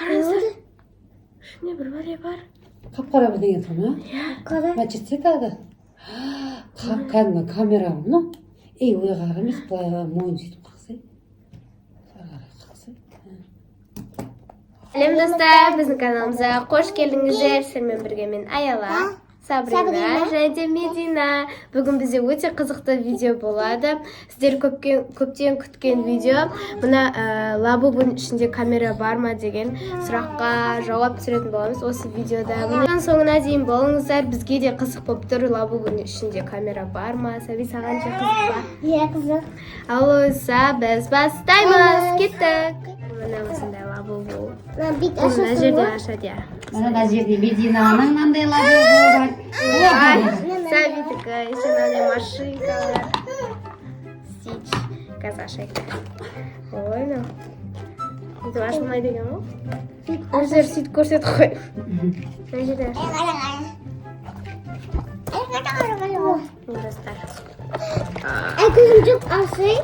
Qarasana. Shunday bir bale bor. Qap-qora birdenga turma. Qara. Machitsiz edi. Qapqanma kameramni. Ey, uya qaramas, mo'yin setib qilsang. Selam do'stlar, bizning kanalimizga xush keldingizlar. Sizlar birga men Ayala, Sabrina, және Medina. Bugun bizga o'ta qiziqli video bo'ladi. Sizlar ko'pdan kutgan video. Buna Labubuning ichida kamera bormi degan so'roqqa javob beradigan bo'lamiz o'sha videoda. Bundan so'ngina deyim bo'lingizlar, bizga de qiziq bo'lib tur. Labubuning ichida kamera bormi? Sabi saqancha qiziq. Ya qiziq. Alo'sa biz bastaymiz. Ketdik. Mana o'shunday Labubu. Bit Aşağıya. Mana da жерде Medinaның мындай Labubu бар. Сабитка, еще надо машинка. Стич. Казашек. Ой, ну. Это ваш май деген о? Өзір сөйтіп көрсетіп қой. Мына жерде. Достар. Ай, көзім жоқ асай.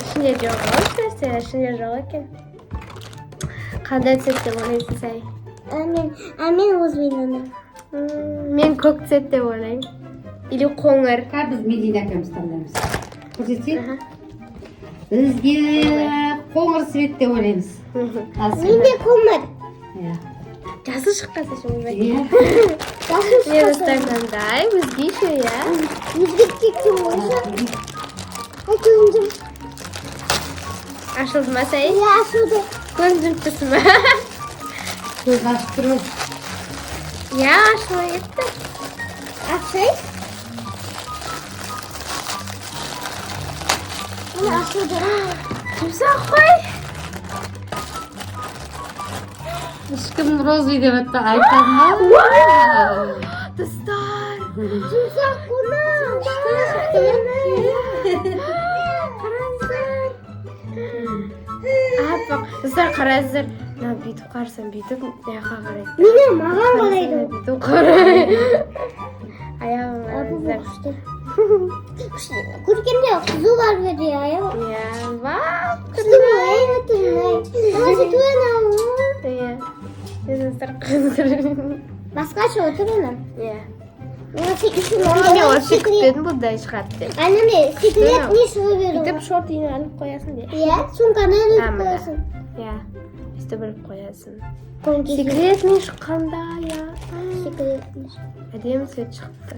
Ішінде жоқ нәрсе, ішінде жоқ екен. Қандай цвет деп ойлайсыз ай? Мен өзбеймін. Мен көк цвет деп ойлаймын. Или қоңыр. Biz Medina akamiz tanlaymiz. Ko'rsatsang? Bizga qo'ng'ir svet deb o'ylaymiz. Менде көмір. Жасы шыққанса шыңыз Иә. Мен ұстағандай, өзгеше, я? Өзгетке кім ойша? Ай, көзім жоқ. Ашылды ма сәй? Я ашылды. Көзім жүріп тұрсын ба? Көз ашып тұрмыз. Я ашылы етті. Асай? Мен ашылды. Жұмсақ қой. Ешкім розы деп атты айтамын. Достар. Жұмсақ қуна. Аппақ. Достар қарайсыздар. Мына бүйтіп қарасам бүйтіп, аяққа қарайды. Мені маған қарайды. Бүйтіп қарайды. Аяғым қарайсыздар. Көргенде қызу бар беді аяқ. Иә, вау. Күтімай. Иә. Достар қыздар. Басқаша отырына. Иә. Мен секретный Мен вообще күтпедім бұндай шығады деп. Анаме секретный шоу беру. Бүйтіп шорт ине алып қоясың де. Иә, сумканы іліп Мына. қоясың. Иә. Өстіп біліп қоясың. Секретный. Секретный шыққанда, иә. Секретный. Әдемі свет шықты.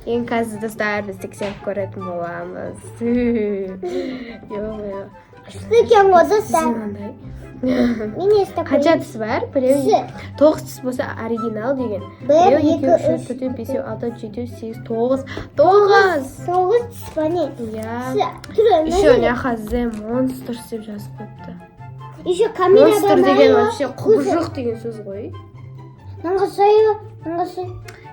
Ең қазір достар біз тексеріп көретін боламыз. Йо-йо. Екен ғой достар. Мынандай. Мен естіп Қанша түс бар? Біреу Түсі. 9 түс болса оригинал деген. Бір, Біреу екі, 2, 3, үш. 4, 5, 6, 7, 8, 9. 9! Тоғыз түспа не? Иә. Түрі, Еще мына зе монстр деп жазып қойыпты. Еще камерада Монстр деген бар. вообще құбыжық деген сөз ғой. Наңғысайы, наңғысай.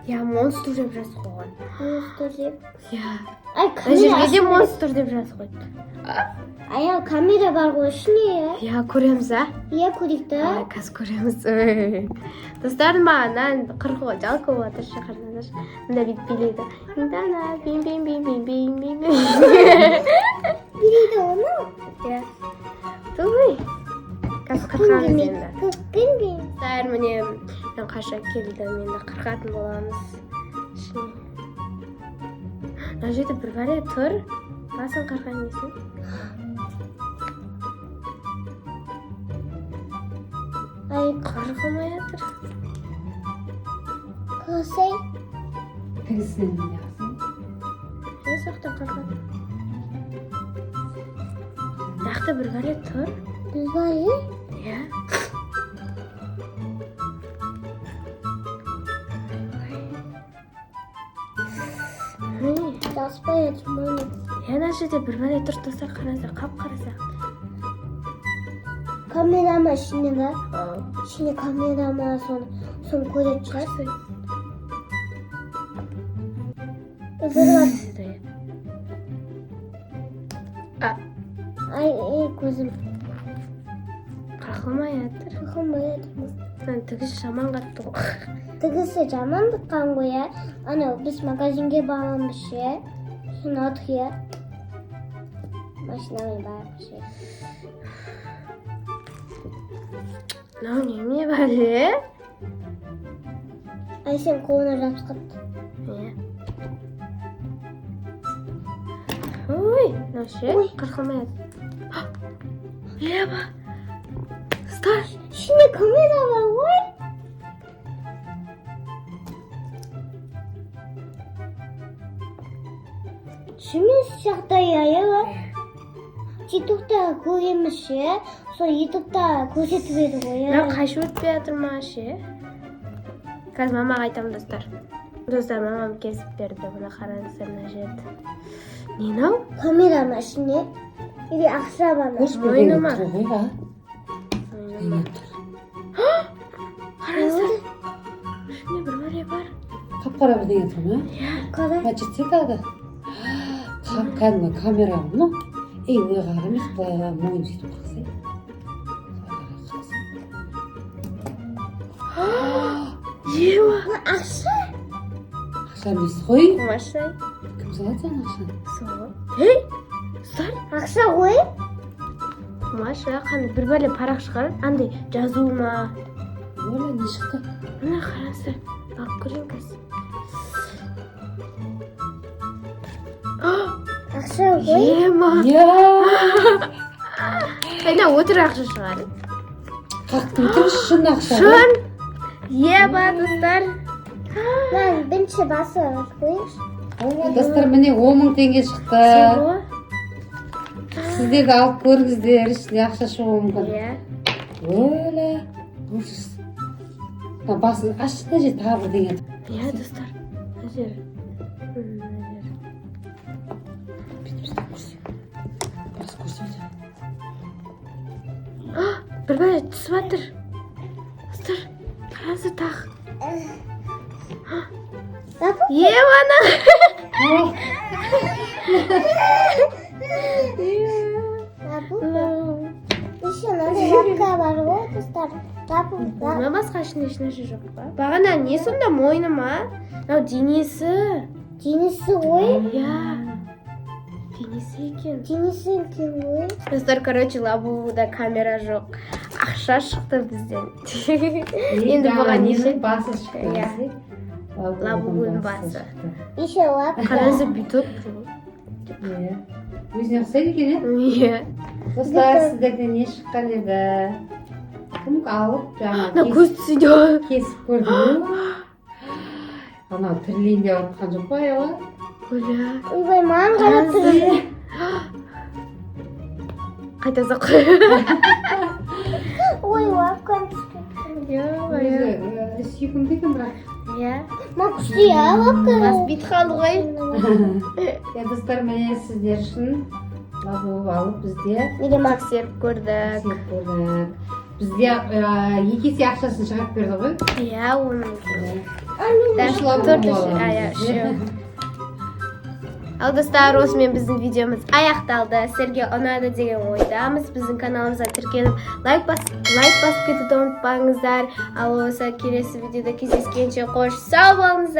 Иә, монстр деп жазып қойған. Монстр деп. Иә. Ай, Мына камера жерге де ашылды. монстр деп жазып қойыпты. Аял, камера бар ғой, ішіне, иә? Иә, көреміз, а? Иә, көрейік та. Қазір көреміз. Достар, маған 40 жалко болып жатыр, шақырыңыздар. Мында бүйтіп билейді. Дана, бим-бим-бим-бим-бим-бим. Билейді оны? Иә. Той. Қазір қырқамыз енді. Кімбей? Достар, міне мен қаша келдім, енді қырқатын боламыз. Мына жерде бір бәле тұр. Басын қырқан дейсің? Ай, Қырқылмай жатыр. қылсай. Тігісінен яқсын. Не соқтан қырқан? Жақта бір бәле тұр. Біз бар, е? Иә. Таспай атыманы. Ана жерде бір бәле тұр, достар, қараңыздар, қап қараса. Камерама ішінде бар. Ішінде камерама соны көретін шығар. Үзіріп Ай, көзім. Қырқылмай жатыр. Қылмай атымыз. Тігіс жаман қатты ғой. Тігісі жаман бітқан ғой, ә? Ана, біз магазинге барамыз, ше? Соны атық, е? Машинамен барып, ше? Мынау неме бәле? Ай сен қолына жабысып қалыпты. Ой, мынау ше қырқылмайды. Еба. Стар. Ішінде камера бар ғой. Шымен жағдайы бар. Тиктокта көреміз ше. Сол ютубта көрсетіп еді ғой. Мынау қашып өтпей жатыр ма ше? Қазір мамаға айтамын, достар. Достар, мамам кесіп берді. Бұны қараңыздар, мына жерді. Не мынау? Камера ма ішінде? Или ақша бар ма? Қош Мойны ма? берген тұр ғой, Қараңыздар. Ішінде бір бәле бар. қап-қара бірдеңе тұр ма? Қалай? Мына жерде тағы. Кәдімгі камера мұны. Ей, ой қарамыз, былай мойын сөйтіп қақсай. Ева. Ақша? Ақша емес қой. Машай. Кім салады саған ақшаны? Сол. Ей, достар. Ақша ғой? Маша, қандай бір бәле парақ шығар. Андай жазу ма? Оля, не шықты? Мына қараңыздар. Алып көрейін қазір. Ақша ғой? Ема. Я! Қайда отыр ақша шығар. Қақтың тұр шын ақша. Шын. Еба, достар. Мен бірінші басы қойыңыз. Оля, достар, міне 10.000 теңге шықты. Сол. Сіздер де алып көріңіздер, ішінде ақша шығуы мүмкін. Иә. Оля, ужас. Мына басын ашшы да же тағы бірдеңе. Иә, достар. Мына жер. Бас көрсет. Бір бәле түсіп жатыр. Достар, қараңыздар тағы. Евана. Еще мынандай лапка бар ғой, достар. Мына басқа ешнәрсе жоқ па? Бағана не сонда мойны ма? Мынау денесі. Денесі ғой? Иә. Денесі екен. Денесі екен ғой? Достар, короче, лабубуда камера жоқ. Ақша шықты бізден. Енді бұған неше? Басы шықты. Иә. Лабубудың басы. Еще лапка. Қараңыздар бүйтіп. Иә. Өзіне ұқсайды екен, е? Иә. Достар, сіздерден не шыққан еді? Кім алып Мына жаңағы көз түсіде. кесіп көрді ме? Анау тірілейін деп отқан жоқ па, аяла? Оля. Ойбай, маған қарап тұр. Қайта сақ. Ой, лапкам түсті. Иә. Сүйкімді екен бірақ. Иә. Ма күшті я лапка. Бас бит қалды ғой. Достар, міне сіздер үшін лабу алып бізде Неге ма? Тексеріп көрдік. тексеріп көрдік. Бізде 2 есе ақшасын шығарып берді ғой. Иә, оның. Үш лабу Иә, үшеу. Ал достар, осымен біздің видеомыз аяқталды. Сіздерге ұнады деген ойдамыз. Біздің каналымызға тіркеліп лайк басып кетуді ұмытпаңыздар. Ал осы келесі видеода кездескенше қош сау болыңыздар.